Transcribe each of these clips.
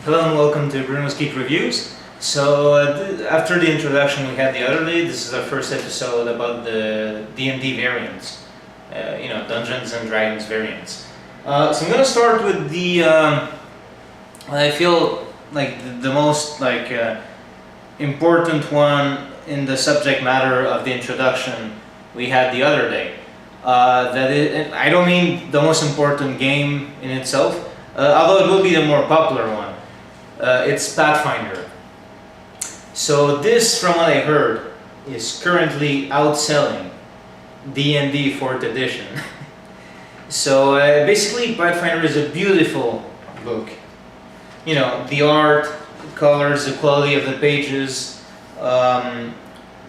Hello and welcome to Bruno's Geek Reviews. So after the introduction we had the other day, this is our first episode about the D&D variants, Dungeons and Dragons variants. So I'm going to start with the, I feel like the most important one in the subject matter of the introduction we had the other day. I don't mean the most important game in itself, although it will be the more popular one. It's Pathfinder. So this, from what I heard, is currently outselling D&D 4th edition. So basically Pathfinder is a beautiful book. You know, the art, the colors, the quality of the pages. Well,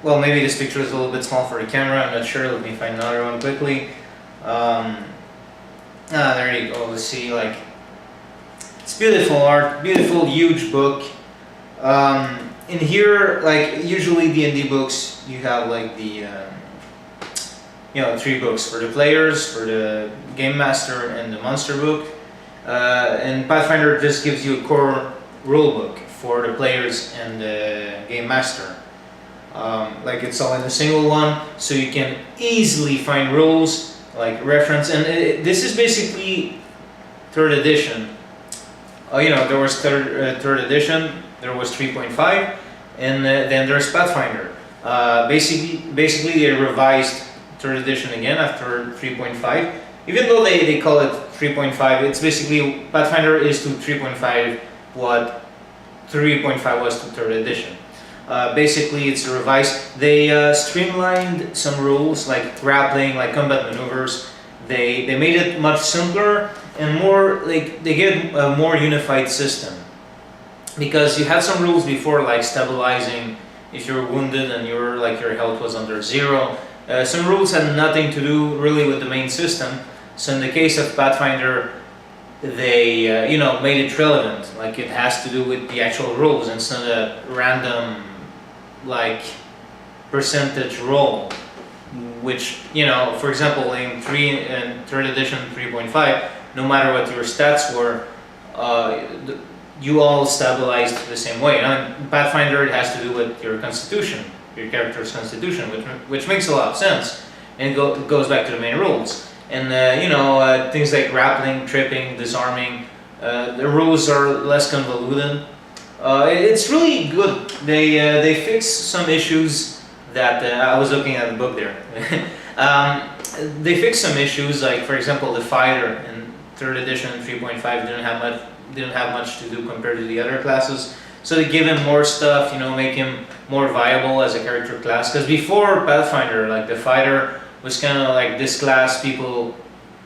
maybe this picture is a little bit small for the camera, I'm not sure. Let me find another one quickly. There you go. Let's see, it's beautiful art, beautiful, huge book. In here, usually D&D books, you have the 3 books for the players, for the game master, and the monster book. And Pathfinder just gives you a core rule book for the players and the game master. It's all in a single one, so you can easily find rules, reference. And this is basically 3rd edition. There was third edition, there was 3.5, and then there's Pathfinder. Basically they revised 3rd edition again after 3.5. Even though they call it 3.5, it's basically, Pathfinder is to 3.5 what 3.5 was to 3rd edition. Basically it's revised. They streamlined some rules like grappling, like combat maneuvers. They made it much simpler and more, they gave a more unified system. Because you had some rules before, like stabilizing if you're wounded and your health was under 0. Some rules had nothing to do really with the main system. So in the case of Pathfinder, they made it relevant. It has to do with the actual rules instead of random percentage roll. Which, for example, in 3rd edition 3.5, no matter what your stats were, you all stabilized the same way. In Pathfinder, it has to do with your constitution, your character's constitution, which makes a lot of sense, and it goes back to the main rules. And things like grappling, tripping, disarming, the rules are less convoluted. It's really good. They fixed some issues that I was looking at the book there. They fixed some issues, for example, the fighter in 3rd edition 3.5 didn't have much to do compared to the other classes. So they give him more stuff, make him more viable as a character class. Because before Pathfinder, the fighter was kind of this class people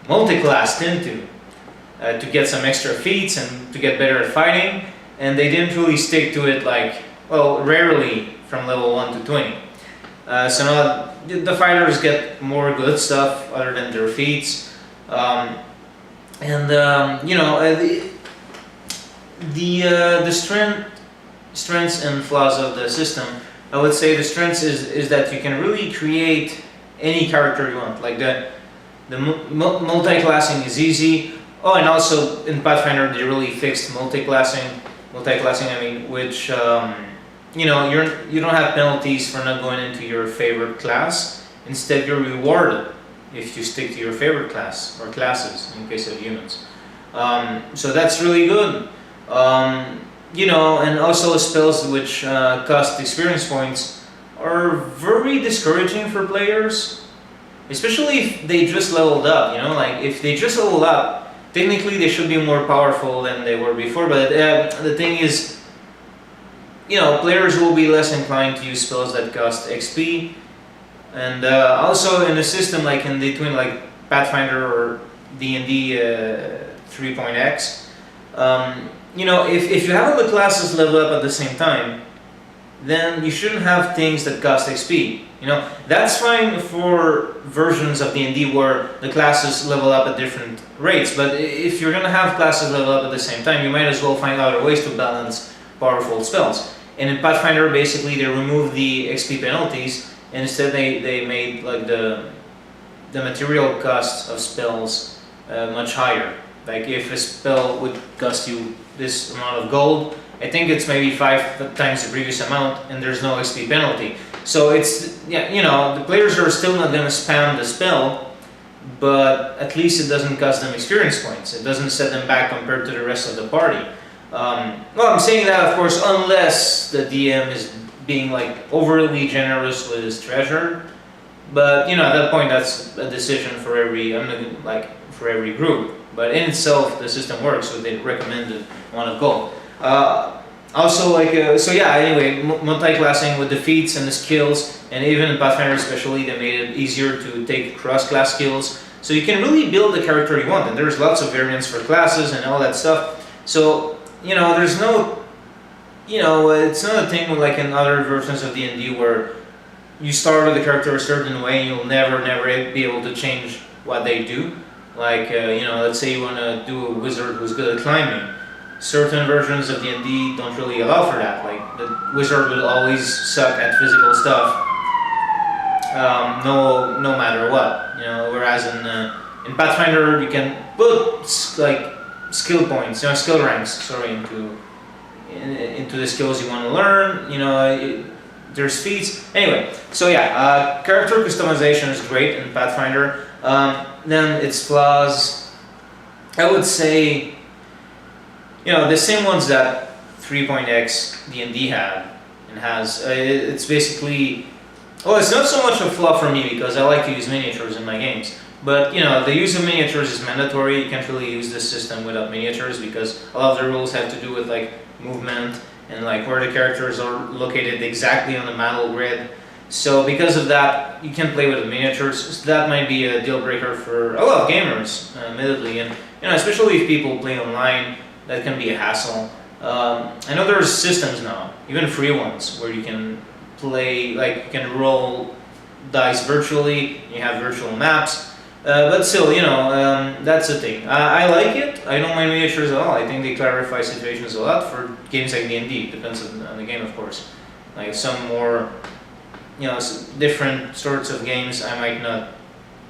multi-classed into to get some extra feats and to get better at fighting. And they didn't really stick to it rarely from level 1 to 20. So now the fighters get more good stuff other than their feats. The strengths and flaws of the system, I would say the strengths is that you can really create any character you want. The multi-classing is easy. Oh, and also in Pathfinder they really fixed multi-classing. I mean, which you don't have penalties for not going into your favorite class. Instead, you're rewarded if you stick to your favorite class or classes in case of humans. So that's really good. And also spells which cost experience points are very discouraging for players, especially if they just leveled up. If they just leveled up, technically they should be more powerful than they were before. But the thing is, players will be less inclined to use spells that cost XP. And also in a system in between Pathfinder or D&D 3.x, if you have all the classes level up at the same time, then you shouldn't have things that cost XP. That's fine for versions of D&D where the classes level up at different rates. But if you're gonna have classes level up at the same time, you might as well find other ways to balance powerful spells. And in Pathfinder, basically, they removed the XP penalties, and instead they made the material cost of spells much higher. Like if a spell would cost you this amount of gold, I think it's maybe 5 times the previous amount, and there's no XP penalty. So it's, yeah, you know, the players are still not gonna spam the spell, but at least it doesn't cost them experience points. It doesn't set them back compared to the rest of the party. Well, I'm saying that, of course, unless the DM is being like overly generous with his treasure. But you know, at that point, that's a decision for every for every group. But in itself, the system works with the recommended amount of gold. Also, so yeah. Anyway, multi-classing with the feats and the skills, and even in Pathfinder especially, they made it easier to take cross-class skills. So you can really build the character you want, and there's lots of variants for classes and all that stuff. So you know, there's no, you know, it's not a thing like in other versions of D&D where you start with the character a certain way and you'll never be able to change what they do. Like, you know, let's say you want to do a wizard who's good at climbing. Certain versions of D&D don't really allow for that. Like, the wizard will always suck at physical stuff, no matter what. You know, whereas in Pathfinder you can put like skill points, you know, skill ranks, sorry, into the skills you want to learn. You know, there's feats. Anyway, so yeah, character customization is great in Pathfinder. Then its flaws, I would say, you know, the same ones that 3.x D&D had and has. It's basically, well, it's not so much a flaw for me because I like to use miniatures in my games. But you know, the use of miniatures is mandatory. You can't really use this system without miniatures because a lot of the rules have to do with like movement and like where the characters are located exactly on the battle grid. So because of that, you can play with the miniatures. So that might be a deal breaker for a lot of gamers, admittedly, and you know, especially if people play online, that can be a hassle. I know there's systems now, even free ones, where you can play, like you can roll dice virtually. You have virtual maps. But still, you know, that's the thing. I like it. I don't mind miniatures at all. I think they clarify situations a lot for games like D&D. Depends on the game, of course. Like some more, you know, different sorts of games, I might not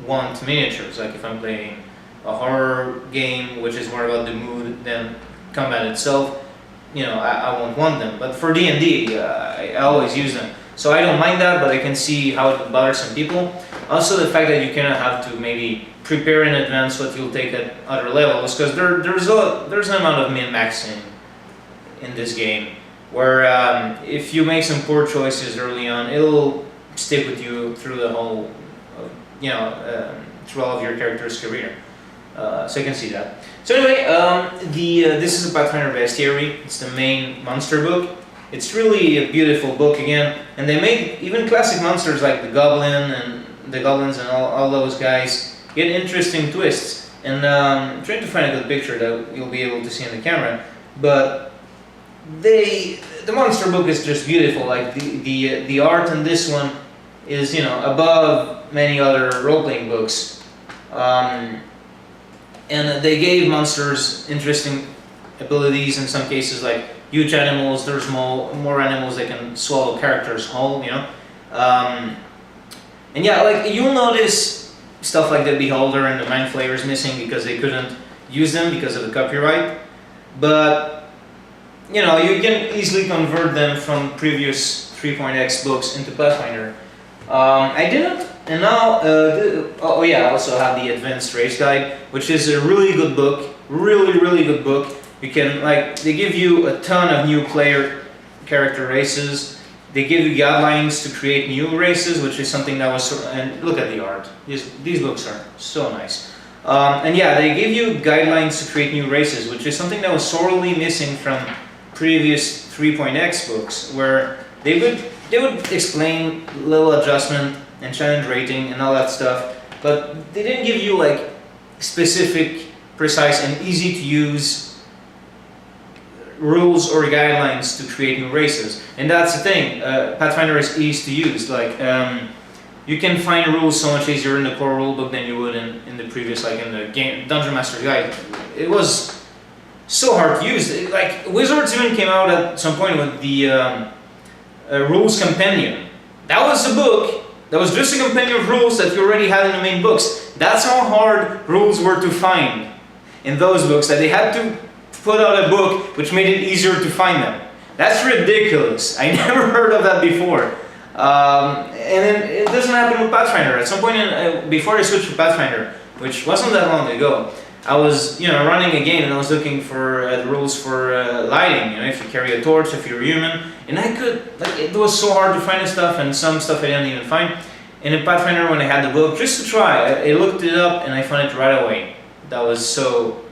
want miniatures. Like if I'm playing a horror game, which is more about the mood than combat itself, you know, I won't want them. But for D&D, I always use them. So I don't mind that, but I can see how it bothers some people. Also, the fact that you cannot have to maybe prepare in advance what you'll take at other levels, because there's an amount of min-maxing in this game, where if you make some poor choices early on, it'll stick with you through the whole, you know, through all of your character's career. So you can see that. So anyway, this is a Pathfinder Bestiary. It's the main monster book. It's really a beautiful book again, and they made even classic monsters like the goblins and all those guys get interesting twists. And I'm trying to find a good picture that you'll be able to see in the camera, but the monster book is just beautiful. Like the art in this one is, you know, above many other role-playing books, and they gave monsters interesting abilities in some cases, like huge animals. There's more animals that can swallow characters whole, you know. And yeah, like you'll notice stuff like the Beholder and the Mind Flayer is missing because they couldn't use them because of the copyright. But you know, you can easily convert them from previous 3.x books into Pathfinder. I didn't, and now oh yeah, I also have the Advanced Race Guide, which is a really good book, really good book. You can, like, they give you a ton of new player character races. They give you guidelines to create new races, which is something that was, and look at the art. These books are so nice. And yeah, they give you guidelines to create new races, which is something that was sorely missing from previous 3.x books, where they would explain little adjustment and challenge rating and all that stuff, but they didn't give you like specific, precise, and easy to use rules or guidelines to create new races. And that's the thing, Pathfinder is easy to use. Like you can find rules so much easier in the core rulebook than you would in the previous, like in the game Dungeon Master Guide. It was so hard to use. Like Wizards even came out at some point with the Rules Compendium. That was a book that was just a compendium of rules that you already had in the main books. That's how hard rules were to find. in those books that they had to put out a book which made it easier to find them. That's ridiculous. I never heard of that before. And then it doesn't happen with Pathfinder. At some point, before I switched to Pathfinder, which wasn't that long ago, I was running a game and I was looking for the rules for lighting. If you carry a torch, if you're human, and I could it was so hard to find this stuff, and some stuff I didn't even find. And in Pathfinder, when I had the book just to try, I looked it up and I found it right away. That was so,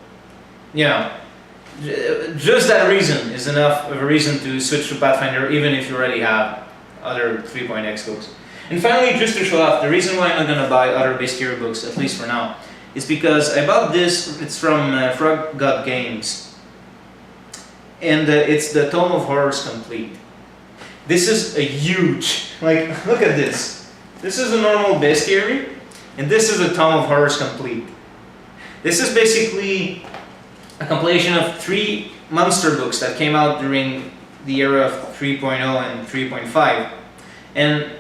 just that reason is enough of a reason to switch to Pathfinder, even if you already have other 3.x books. And finally, just to show off, the reason why I'm not going to buy other bestiary books, at least for now, is because I bought this. It's from Frog God Games, and it's the Tome of Horrors Complete. This is a huge, look at this. This is a normal bestiary, and this is a Tome of Horrors Complete. This is basically a compilation of 3 monster books that came out during the era of 3.0 and 3.5. And,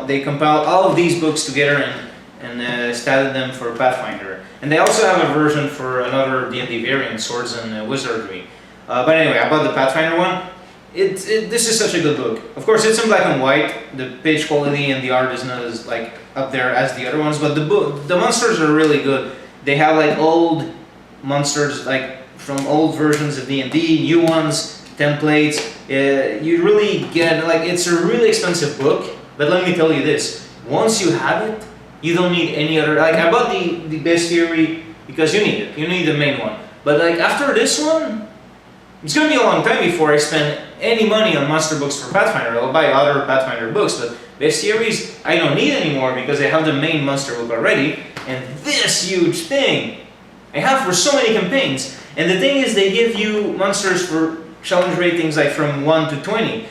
they compiled all of these books together and started them for Pathfinder. And they also have a version for another D&D variant, Swords and Wizardry. But anyway, I bought the Pathfinder one. This is such a good book. Of course, it's in black and white. The page quality and the art is not as up there as the other ones, but the monsters are really good. They have old monsters from old versions of D&D, new ones, templates. You really get it's a really expensive book. But let me tell you this: once you have it, you don't need any other. I bought the bestiary because you need it. You need the main one. But after this one, it's gonna be a long time before I spend any money on monster books for Pathfinder. I'll buy other Pathfinder books, but bestiaries I don't need anymore because I have the main monster book already. And this huge thing I have for so many campaigns. And the thing is, they give you monsters for challenge ratings from 1 to 20.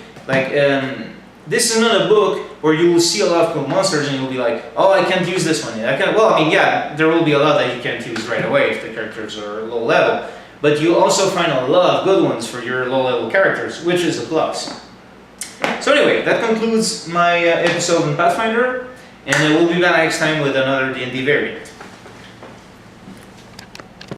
This is not a book where you will see a lot of cool monsters and you'll be like, oh, I can't use this one yet. There will be a lot that you can't use right away if the characters are low level. But you also find a lot of good ones for your low level characters, which is a plus. So anyway, that concludes my episode on Pathfinder, and we'll be back next time with another D&D variant.